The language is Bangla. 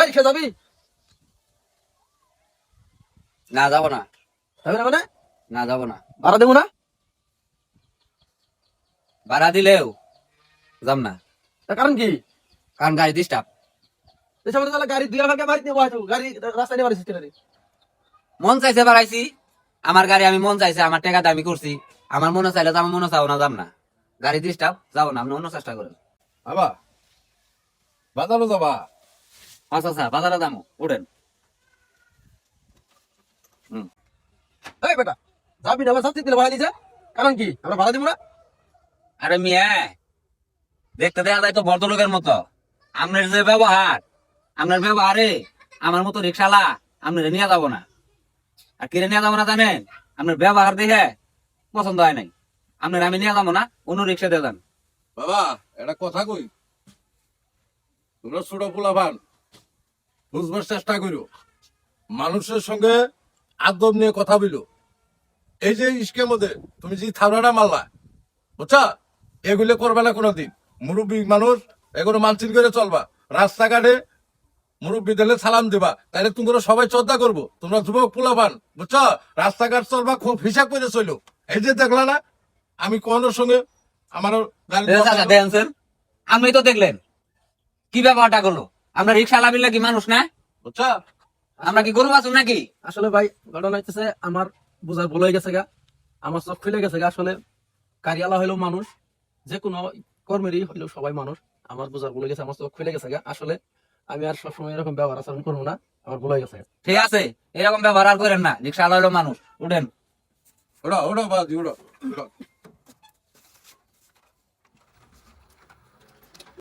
রিক্সা যাবি? না যাবো না, যাবি না মানে? না যাবো না। ভাড়া দেবো না? ভাড়া দিলেও যাম না, তার কারণ কি? কারণ গাড়ি ডিস্টার্ব। এই সময় তাহলে গাড়ি দুই ভাগে বাড়িতে নিয়ে বসো, গাড়ি রাস্তায় নিয়ে বাড়ি সিস্টেম। মন চাইছে বাড়াইছি, আমার গাড়ি আমি মন চাইছে, আমার টাকা দামি করছি, আমার মনে চাইলে তো আমার মনে চাও না, যাম না। গাড়ি ডিস্টার্ব, যাবো না, আপনি অন্য চেষ্টা করেন। বাবা বাজারও যাবা? আচ্ছা আচ্ছা, বাজারে যাবো, উঠেন। এই বেটা, যাবি না? আমার সাথে দিলে ভাড়া দিছে, কারণ কি? আমরা ভাড়া দিব না? আরে মিয়া, দেখতে দেখা যায় তো ভদ্রলোকের মতো। আপনার যে ব্যবহার, আপনার ব্যবহারে আমার মতো রিক্সালা আপনার নিয়ে যাবো না। আর কিনে নিয়ে যাবো না জানেন? আপনার ব্যবহার দেখে পছন্দ হয় নাই, আপনার আমি নিয়ে যাবো না, অন্য রিক্সা দিয়ে যান। বাবা একটা কথা কই, তোমরা ছোট পোলাপান, বুঝবার চেষ্টা করো, মানুষের সঙ্গে আদব নিয়ে কথা বলো। এই যে ইস্কের মধ্যে তুমি যে থাবড়াটা মারলা, বুঝছা, এগুলো করবে না কোনোদিন। মুরব্বী মানুষ, এগুলো মানসিক করে চলবা। রাস্তাঘাটে মুরব্বী দিলে সালাম দিবা, তাহলে তোমরা সবাই শ্রদ্ধা করবো। তোমরা যুবক পোলাপান, বুঝছো, রাস্তাঘাট চলবা খুব হিসাব করে চলো। এই যে দেখলা না, আমি কোনের সঙ্গে আমার গাড়ি দেখেন, আপনি তো দেখলেন কি ব্যবহারটা করলো। আমরা রিক্সা লাভিলে কি মানুষ না? বুঝছা, আমরা কি গরু বাছুর নাকি? আসলে ভাই ঘটনা হইতেছে আমার বোঝার ভুল হয়ে গেছে গা, আমার চোখ খুলে গেছে গা। আসলে কারিয়ালা হইলেও মানুষ, যে কোনো কর্মেরই হইলেও সবাই মানুষ। আমার বোঝার ভুল হয়ে গেছে, আমার চোখ খুলে গেছে গা। আসলে আমি আর সবসময় এরকম ব্যবহার আচরণ করবো না, আমার ভুল হয়ে গেছে। ঠিক আছে, এরকম ব্যবহার আর করেন না, রিক্সা হলো মানুষ, উঠেন। ওরা বাজি ওরা